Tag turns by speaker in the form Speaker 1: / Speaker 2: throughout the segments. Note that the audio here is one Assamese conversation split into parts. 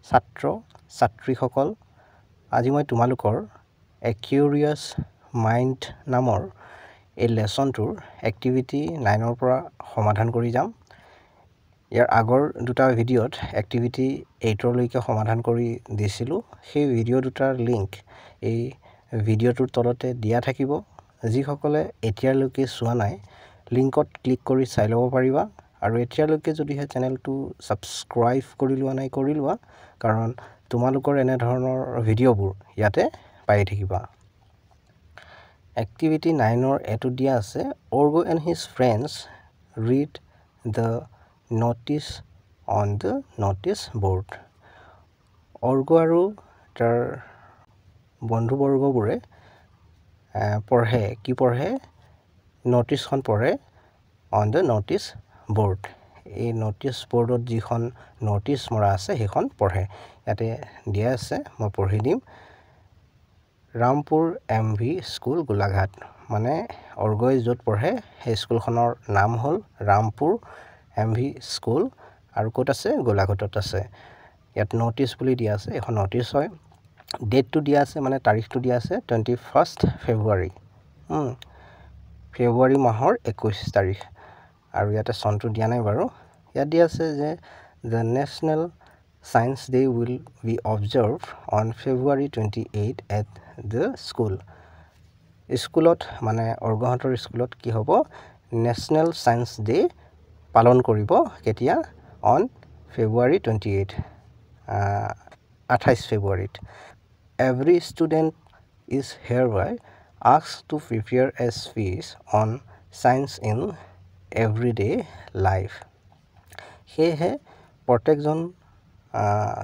Speaker 1: ছাত্ৰ ছাত্ৰীসকল আজি মই তোমালোকৰ এ কিউৰিয়াছ মাইণ্ড নামৰ এই লেসনটোৰ এক্টিভিটি 9 পৰা সমাধান কৰি যাম ইয়াৰ আগৰ দুটা ভিডিঅ'ত এক্টিভিটি 8 লৈকে সমাধান কৰি দিছিলো সেই ভিডিঅ' দুটাৰ লিংক এই ভিডিঅ'টোৰ তলতে দিয়া থাকিব যিসকলে এতিয়ালৈকে চোৱা নাই লিংকত ক্লিক কৰি চাই ল'ব পাৰিবা আৰু এতিয়ালৈকে যদিহে চেনেলটো সাবস্ক্ৰাইব কৰি লোৱা নাই কৰি লোৱা কাৰণ তোমালোকৰ এনে ধৰণৰ ভিডিঅ'বোৰ ইয়াতে পাই থাকিবা এক্টিভিটি 9 এটো দিয়া আছে Orgo and his friends read the notice on the notice board Orgo আৰু তাৰ বন্ধুবৰ্গবোৰে পঢ়ে কি পঢ়ে নোটিছখন পঢ়ে on the notice board এই নোটিছ বৰ্ডত যিখন নোটিছ মৰা আছে সেইখন পঢ়ে ইয়াতে দিয়া আছে মই পঢ়ি দিম ৰামপুৰ এমভি স্কুল গোলাঘাট মানে অৰ্গই য'ত পঢ়ে সেই স্কুলখনৰ নাম হ'ল ৰামপুৰ এমভি স্কুল আৰু ক'ত আছে গোলাঘাটত আছে ইয়াত নোটিছ বুলি দিয়া আছে এখন নোটিছ হয় ডেটটো দিয়া আছে মানে তাৰিখটো দিয়া আছে 21st ফেব্ৰুৱাৰী ফেব্ৰুৱাৰী মাহৰ 21 তাৰিখ আৰু ইয়াতে চনটো দিয়া নাই বাৰু ইয়াত দিয়া আছে যে the national science day will be observed on February 28 at the school স্কুলত মানে অৰ্গহতৰ স্কুলত কি হ'ব নেশনাল সায়েন্স ডে পালন কৰিব কেতিয়া on February 28 28 ফেব্ৰুৱাৰীত every student is hereby asked to prepare a speech on science in everyday life সেয়ে প্ৰত্যেকজন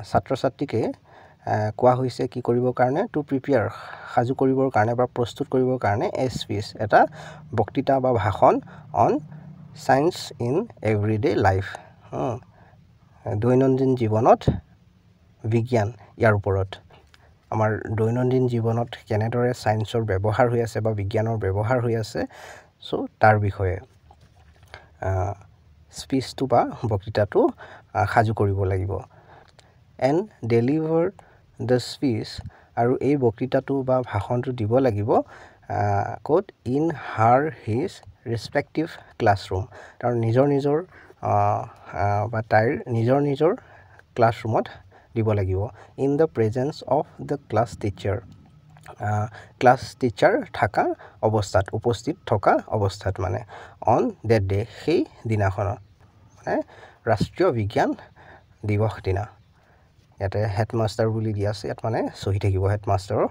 Speaker 1: ছাত্ৰ ছাত্ৰীকে কোৱা হৈছে কি কৰিবৰ কাৰণে টু প্ৰিপেয়াৰ সাজু কৰিবৰ কাৰণে বা প্ৰস্তুত কৰিবৰ কাৰণে এ স্পীচ এটা বক্তৃতা বা ভাষণ on science in everyday life দৈনন্দিন জীৱনত বিজ্ঞান ইয়াৰ ওপৰত আমাৰ দৈনন্দিন জীৱনত কেনেদৰে সায়েন্সৰ ব্যৱহাৰ হৈ আছে বা বিজ্ঞানৰ ব্যৱহাৰ হৈ আছে সো তাৰ বিষয়ে স্পীচটো বা বক্তৃতাটো সাজু কৰিব লাগিব and deliver the speech আৰু এই বক্তৃতাটো বা ভাষণটো দিব লাগিব code in her his respective classroom তাৰ নিজৰ বা তাইৰ নিজৰ ক্লাছৰুমত দিব লাগিব in the presence of the class teacher class teacher থকা অৱস্থাত উপস্থিত থকা অৱস্থাত মানে on that day সেই দিনাখনত মানে ৰাষ্ট্ৰীয় বিজ্ঞান দিৱস দিনা ইয়াতে হেডমাষ্টাৰ বুলি দিয়া আছে ইয়াত মানে সহি থাকিব হেডমাষ্টাৰৰ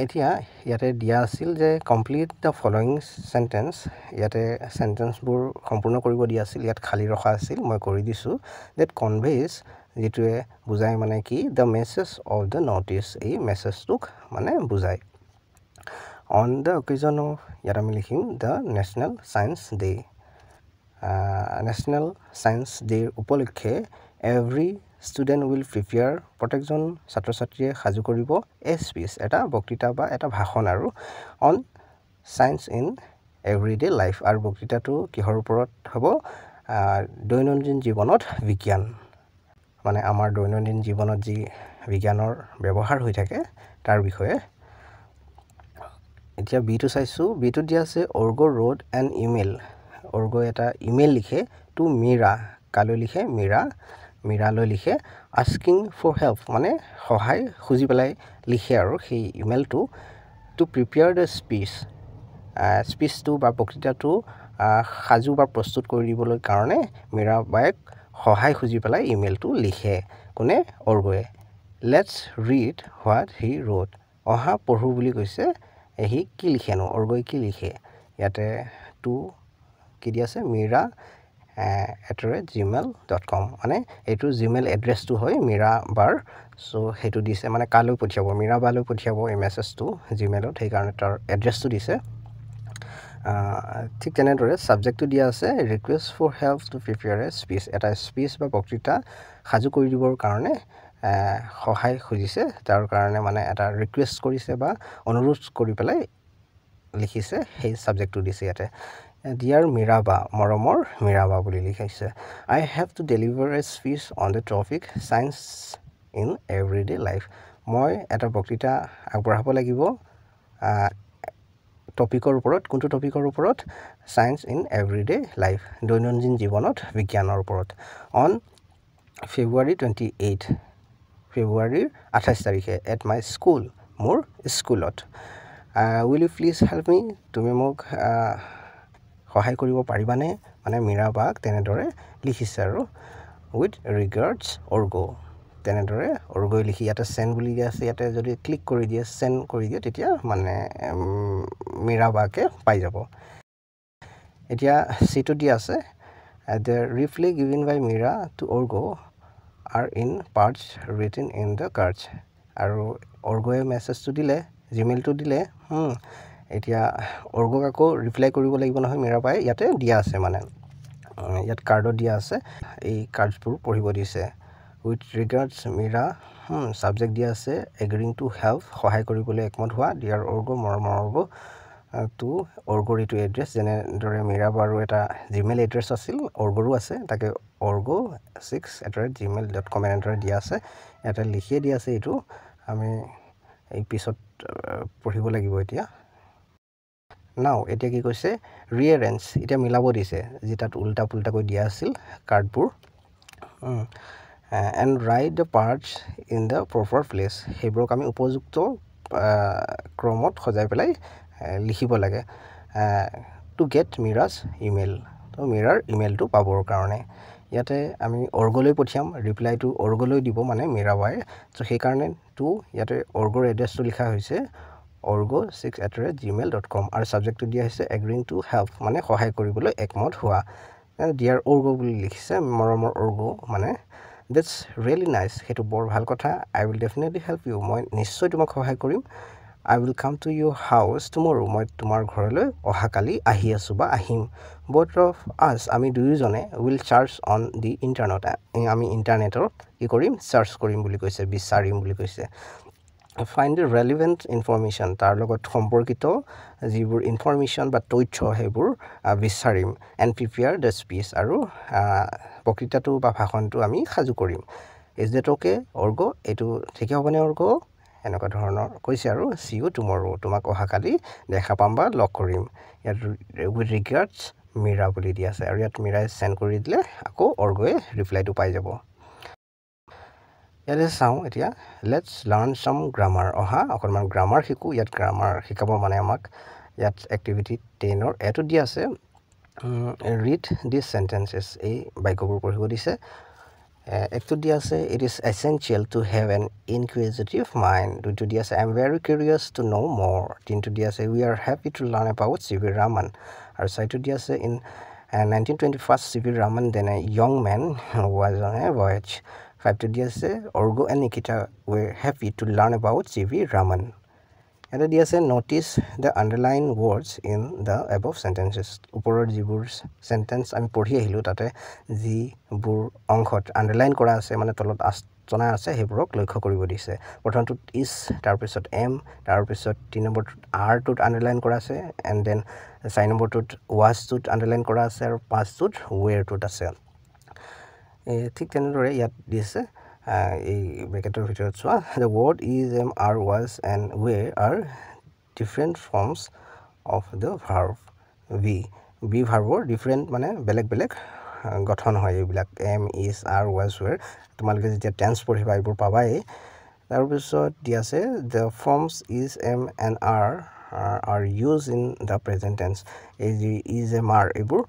Speaker 1: এতিয়া ইয়াতে দিয়া আছিল যে কমপ্লিট দ্য ফলোইং সেন্টেন্স ইয়াতে সেন্টেন্সবোৰ সম্পূৰ্ণ কৰিব দিয়া আছিল ইয়াত খালি ৰখা আছিল মই কৰি দিছো that conveys যেটোৱে বুজায় মানে কি the message of the notice এই মেছেজটোক মানে বুজায় on the occasion of ইয়াত আমি লিখিম the national science day national science day উপলক্ষে every student will prepare প্ৰত্যেকজন ছাত্ৰ ছাত্ৰীয়ে সাজু কৰিব a speech এটা বক্তৃতা বা এটা ভাষণ আৰু on science in everyday life আৰু বক্তৃতাটো কিহৰ ওপৰত হ'ব দৈনন্দিন জীৱনত বিজ্ঞান মানে আমাৰ দৈনন্দিন জীৱনত যি বিজ্ঞানৰ ব্যৱহাৰ হৈ থাকে তাৰ বিষয়ে এতিয়া বিটো চাইছো বিটো দিয়া আছে Orgo wrote an email Orgo এটা ইমেইল লিখে টু মীৰা কালৈ লিখে মীৰালৈ লিখে asking for help মানে সহায় খুজি পেলাই লিখে আৰু সেই ইমেইলটো টু প্ৰিপেয়াৰ দ্য স্পীচটো বা বক্তৃতাটো সাজু বা প্ৰস্তুত কৰি দিবলৈ কাৰণে মীৰা বাইক সহায় খুজি পেলাই ইমেইলটো লিখে কোনে অৰ্গয়ে let's read what he wrote অহা পঢ়ো বুলি কৈছে এহি কি লিখেনো অৰ্গয়ে কি লিখে ইয়াতে টু কি দি আছে mira@gmail.com মানে এইটো জিমেইল এড্ৰেছটো হয় মীৰা বাৰ সো হেতু দিছে মানে কালৈ পঠিয়াব মীৰা বালৈ পঠিয়াব এই মেছেজটো জিমেইলত সেই কাৰণে তাৰ এড্ৰেছটো দিছে ঠিক তেনেদৰে সাবজেক্টটো দিয়া আছে request for help to prepare a speech এটা স্পীচ বা বক্তৃতা সাজু কৰি দিবৰ কাৰণে সহায় খুজিছে তাৰ কাৰণে মানে এটা ৰিকুৱেষ্ট কৰিছে বা অনুৰোধ কৰি পেলাই লিখিছে সেই সাবজেক্টটো দিছে ইয়াতে ডিয়াৰ মীৰাবা মৰমৰ মীৰাবা বুলি লিখাইছে I have to deliver a speech on the topic science in everyday life মই এটা বক্তৃতা আগবঢ়াব লাগিব টপিকৰ ওপৰত কোনটো টপিকৰ ওপৰত চায়েন্স ইন এভৰিডে লাইফ দৈনন্দিন জীৱনত বিজ্ঞানৰ ওপৰত অন ফেব্ৰুৱাৰী 28 ফেব্ৰুৱাৰীৰ 28 তাৰিখে এট মাই স্কুল মোৰ স্কুলত উইল ইউ প্লিজ হেল্প মি তুমি মোক সহায় কৰিব পাৰিবানে মানে মীৰাবাক তেনেদৰে লিখিছে আৰু উইথ ৰিগাৰ্ডছ অৰ্গো তেনেদৰে অৰ্গৈ লিখি ইয়াতে চেণ্ড বুলি দিয়া আছে ইয়াতে যদি ক্লিক কৰি দিয়ে চেণ্ড কৰি দিয়ে তেতিয়া মানে মীৰাবাকে পাই যাব এতিয়া চিটো দিয়া আছে the reply given by Meera to Argo are in parts written in the cards আৰু অৰ্গয়ে মেছেজটো দিলে জিমেইলটো দিলে এতিয়া অৰ্গক আকৌ ৰিপ্লাই কৰিব লাগিব নহয় মীৰাবাই ইয়াতে দিয়া আছে মানে ইয়াত কাৰ্ডত দিয়া আছে এই কাৰ্ডছবোৰ পঢ়িব দিছে উইথ ৰিগাৰ্ডছ মীৰা ছাবজেক্ট দিয়া আছে এগ্ৰিং টু হেল্প সহায় কৰিবলৈ একমত হোৱা ডিয়াৰ অৰ্গো মৰমৰ অৰ্গো টু অৰ্গোৰ এইটো এড্ৰেছ যেনেদৰে মীৰাবাৰো এটা জিমেইল এড্ৰেছ আছিল অৰ্গোৰো আছে তাকে orgo6@gmail.com এনেদৰে দিয়া আছে ইয়াতে লিখিয়ে দিয়া আছে এইটো আমি এই পিছত পঢ়িব লাগিব এতিয়া নাও এতিয়া কি কৈছে ৰিএৰেঞ্জ এতিয়া মিলাব দিছে যেটাত উল্টা পুল্টাকৈ দিয়া আছিল কাৰ্ডবোৰ and write the parts in the proper place সেইবোৰক আমি উপযুক্ত ক্ৰমত সজাই পেলাই লিখিব লাগে টু গেট মীৰাজ ইমেইল তো মীৰাৰ ইমেইলটো পাবৰ কাৰণে ইয়াতে আমি অৰ্গলৈ পঠিয়াম ৰিপ্লাইটো অৰ্গলৈ দিব মানে মীৰাবাই তো সেইকাৰণে টু ইয়াতে অৰ্গৰ এড্ৰেছটো লিখা হৈছে orgo6@gmail.com আৰু ছাবজেক্টটো দিয়া হৈছে এগ্ৰিং টু হেল্প মানে সহায় কৰিবলৈ একমত হোৱা ডিয়াৰ অৰ্গো বুলি লিখিছে মৰমৰ অৰ্গো মানে দেটছ ৰিয়েলি নাইচ সেইটো বৰ ভাল কথা I will definitely help you মই নিশ্চয় তোমাক সহায় কৰিম I will come to your house tomorrow মই তোমাৰ ঘৰলৈ অহাকালি আহি আছোঁ বা আহিম বোথ অফ আছ আমি দুয়োজনে will search on the internet আমি ইণ্টাৰনেটত কি কৰিম চাৰ্চ কৰিম বুলি কৈছে বিচাৰিম বুলি কৈছে ফাইণ্ড দ্য ৰেলিভেণ্ট ইনফৰ্মেশ্যন তাৰ লগত সম্পৰ্কিত যিবোৰ ইনফৰ্মেশ্যন বা তথ্য সেইবোৰ বিচাৰিম এণ্ড প্ৰিপেয়াৰ দ্য স্পীচ আৰু বক্তৃতাটো বা ভাষণটো আমি সাজু কৰিম ইজ ডেট অ'কে অৰ্গো এইটো ঠিকে হ'বনে অৰ্গো এনেকুৱা ধৰণৰ কৈছে আৰু চি ইউ টুমৰো তোমাক অহাকালি দেখা পাম বা লগ কৰিম ইয়াত উইথ ৰিগাৰ্ডছ মীৰা বুলি দিয়া আছে আৰু ইয়াত মীৰাই চেণ্ড কৰি দিলে আকৌ অৰ্গয়ে ৰিপ্লাইটো পাই যাব ইয়াতে চাওঁ এতিয়া লেটছ লাৰ্ণ চাম গ্ৰামাৰ অহা অকণমান গ্ৰামাৰ শিকোঁ ইয়াত গ্ৰামাৰ শিকাব মানে আমাক ইয়াত এক্টিভিটি 10ৰ এটো দিয়া আছে ৰিড দিছ চেণ্টেন্সেছ এই বাক্যবোৰ পঢ়িব দিছে একটো দিয়া আছে it is essential to have an inquisitive mind দুইটো দিয়া আছে I am very curious to know' মোৰ তিনিটো দিয়া আছে we are happy to learn about C V. Raman আৰু চাৰিটো দিয়া আছে in 1921 C V. Raman then a young man was on a voyage ফাইভটো দিয়া আছে Argo and Nikita were happy to learn about C V. Raman এটা দিয়া আছে notice the underlined words in the above sentences ওপৰৰ যিবোৰ চেণ্টেন্স আমি পঢ়ি আহিলোঁ তাতে যিবোৰ অংশত আণ্ডাৰলাইন কৰা আছে মানে তলত আচনা আছে সেইবোৰক লক্ষ্য কৰিব দিছে প্ৰথমটোত ইজ তাৰপিছত এম তাৰপিছত 3 নম্বৰটোত আৰটোত আণ্ডাৰলাইন কৰা আছে এণ্ড দেন 4 নম্বৰটোত ৱাজটোত আণ্ডাৰলাইন কৰা আছে আৰু 5টোত ৱেৰটোত আছে ঠিক তেনেদৰে ইয়াত দিছে এই ব্ৰেকেটৰ ভিতৰত চোৱা the word is am are was and were are different forms of the verb be ভাৰ্বৰ ডিফাৰেণ্ট মানে বেলেগ বেলেগ গঠন হয় এইবিলাক am is are was were তোমালোকে যেতিয়া টেন্স পঢ়িবা এইবোৰ পাবাই তাৰপিছত দিয়া আছে the forms is am and are used in the present tense এই যি ইজ এম আৰ এইবোৰ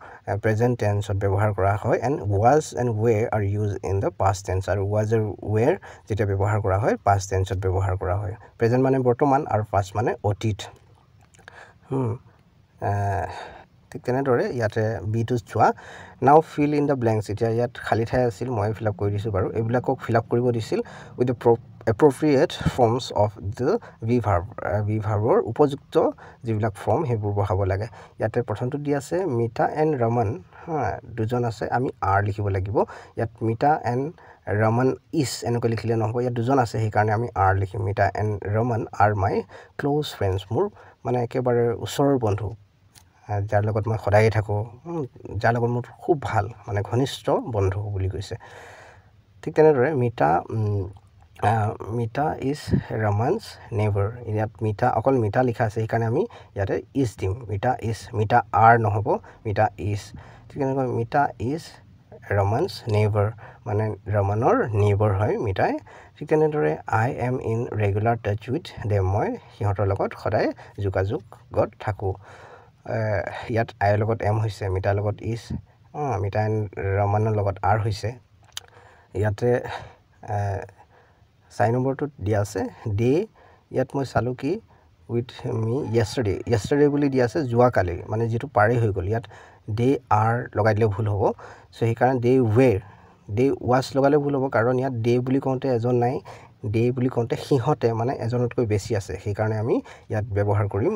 Speaker 1: প্ৰেজেণ্ট টেন্সত ব্যৱহাৰ কৰা হয় and was and were are used in the past tense আৰু ৱাজ আৰু ৱেৰ যেতিয়া ব্যৱহাৰ কৰা হয় পাষ্ট টেন্সত ব্যৱহাৰ কৰা হয় প্ৰেজেণ্ট মানে বৰ্তমান আৰু পাষ্ট মানে অতীত ঠিক তেনেদৰে ইয়াতে বিটো চোৱা নাও ফিল ইন দ্য ব্লেংকছ এতিয়া ইয়াত খালী ঠাই আছিল মই ফিল আপ কৰি দিছোঁ বাৰু এইবিলাকক ফিল আপ কৰিব দিছিল with the appropriate forms of the v ভাৰ্বৰ উপযুক্ত যিবিলাক ফৰ্ম সেইবোৰ বহাব লাগে ইয়াতে প্ৰথমটো দিয়া আছে মিতা এণ্ড ৰমন দুজন আছে আমি আৰ লিখিব লাগিব ইয়াত মিতা এণ্ড ৰমন ইজ এনেকৈ লিখিলে নহ'ব ইয়াত দুজন আছে সেইকাৰণে আমি আৰ লিখিম Mita and Raman are my close friends মোৰ মানে একেবাৰে ওচৰৰ বন্ধু যাৰ লগত মই সদায় থাকোঁ, যাৰ লগত মোৰ খুব ভাল মানে ঘনিষ্ঠ বন্ধু বুলি কৈছে। ঠিক তেনেদৰে মিতা ইজ ৰমান্স নেইবাৰ। ইয়াত অকল মিতা লিখা আছে, সেইকাৰণে আমি ইয়াতে ইজ দিম। মিতা আৰ নহ'ব, মিতা ইজ। ঠিক তেনেকৈ মিতা ইজ ৰমান্স নেইবাৰ, মানে ৰমানৰ নেইবাৰ হয় মিতাই। ঠিক তেনেদৰে I am in regular touch with them, মই সিহঁতৰ লগত সদায় যোগাযোগত থাকোঁ। ইয়াত আইৰ লগত এম হৈছে, মিতাৰ লগত ইজ, মিতা এণ্ড ৰমানৰ লগত আৰ হৈছে। ইয়াতে 4 নম্বৰটোত দিয়া আছে ডে। ইয়াত মই চালোঁ কি উইথ মি য়েষ্টাৰডে বুলি দিয়া আছে, যোৱাকালি, মানে যিটো পাৰেই হৈ গ'ল। ইয়াত ডে আৰ লগাই দিলে ভুল হ'ব। চ' সেইকাৰণে ডে ৱাছ লগালে ভুল হ'ব, কাৰণ ইয়াত ডে বুলি কওঁতে এজন নাই, ডে বুলি কওঁতে সিহঁতে মানে এজনতকৈ বেছি আছে। সেইকাৰণে আমি ইয়াত ব্যৱহাৰ কৰিম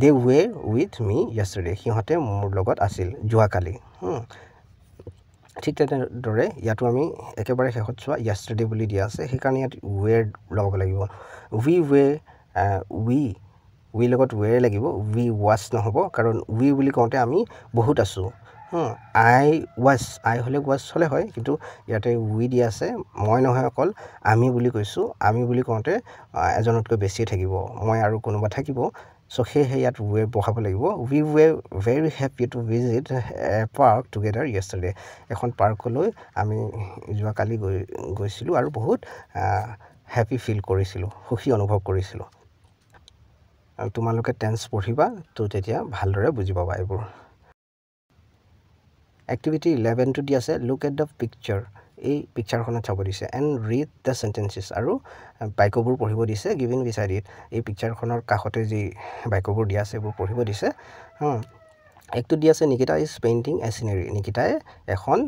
Speaker 1: দে ৱেৰ উইথ মি য়েষ্টাৰডে, সিহঁতে মোৰ লগত আছিল যোৱাকালি। ঠিক তেনেদৰে ইয়াতো আমি একেবাৰে শেষত চোৱা য়েষ্টাৰডে বুলি দিয়া আছে, সেইকাৰণে ইয়াত ৱেৰ লগাব লাগিব। উই লগত ৱেৰ লাগিব, উই ৱাছ নহ'ব, কাৰণ উই বুলি কওঁতে আমি বহুত আছোঁ। আই হ'লে ৱাছ হ'লে হয়, কিন্তু ইয়াতে উই দিয়া আছে, মই নহয় অকল আমি বুলি কৈছোঁ। আমি বুলি কওঁতে এজনতকৈ বেছিয়ে থাকিব, মই আৰু কোনোবা থাকিব। চ' সেয়েহে ইয়াত ৱেৰ বহাব লাগিব। We were very happy to visit a park together yesterday. এখন পাৰ্কলৈ আমি যোৱাকালি গৈছিলোঁ আৰু বহুত হেপি ফিল কৰিছিলোঁ, সুখী অনুভৱ কৰিছিলোঁ। তোমালোকে টেন্স পঢ়িবা, তো তেতিয়া ভালদৰে বুজি পাবা এইবোৰ। এক্টিভিটি 11টো দি আছে, লুক এট দ্য পিকচাৰ। এই পিকচাৰখনত চাব দিছে, এণ্ড ৰিড দ্য চেণ্টেঞ্চেছ, আৰু বাক্যবোৰ পঢ়িব দিছে গিভিন বিচাইড ইট। এই পিকচাৰখনৰ কাষতে যি বাক্যবোৰ দিয়া আছে এইবোৰ পঢ়িব দিছে। একটো দি আছে, Nikita is painting a scenery. নিকিতাই এখন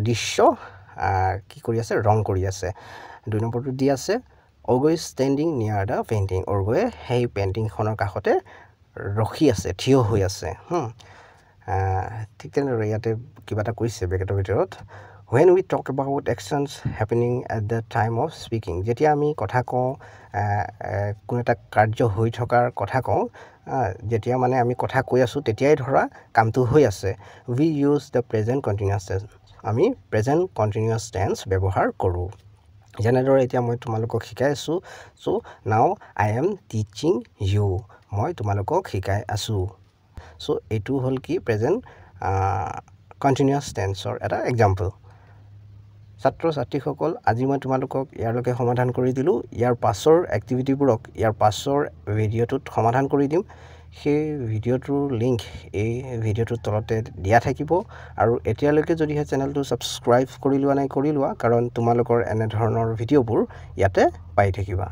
Speaker 1: দৃশ্য কি কৰি আছে, ৰং কৰি আছে। 2 নম্বৰটো দি আছে, অৰ্গ ইজ ষ্টেণ্ডিং নিয়াৰ দ্য পেইণ্টিং। অৰ্গয়ে সেই পেইণ্টিংখনৰ কাষতে ৰখি আছে, থিয় হৈ আছে। ঠিক তেনেদৰে ইয়াতে কিবা এটা কৈছে ব্ৰেকেটৰ ভিতৰত, when we talk about actions happening at the time of speaking। যেতিয়া আমি কথা কওঁ, কোনো এটা কাৰ্য হৈ থকাৰ কথা কওঁ, যেতিয়া মানে আমি কথা কৈ আছোঁ তেতিয়াই ধৰা কামটো হৈ আছে। we use the present continuous tense। আমি প্ৰেজেণ্ট কণ্টিনিউৱাছ টেন্স ব্যৱহাৰ কৰোঁ। যেনেদৰে এতিয়া মই তোমালোকক শিকাই আছোঁ, চ' now I am teaching U, মই তোমালোকক শিকাই আছোঁ। চ' এইটো হ'ল কি প্ৰেজেণ্ট কণ্টিনিউৱাছ টেন্সৰ এটা এক্সাম্পল। ছাত্ৰ ছাত্ৰীসকল, আজি মই তোমালোকক ইয়ালৈকে সমাধান কৰি দিলোঁ। ইয়াৰ পাছৰ এক্টিভিটিবোৰক ইয়াৰ পাছৰ ভিডিঅ'টোত সমাধান কৰি দিম। সেই ভিডিঅ'টোৰ লিংক এই ভিডিঅ'টোৰ তলতে দিয়া থাকিব। আৰু এতিয়ালৈকে যদিহে চেনেলটো ছাবস্ক্ৰাইব কৰি লোৱা নাই, কৰি লোৱা, কাৰণ তোমালোকৰ এনেধৰণৰ ভিডিঅ'বোৰ ইয়াতে পাই থাকিবা।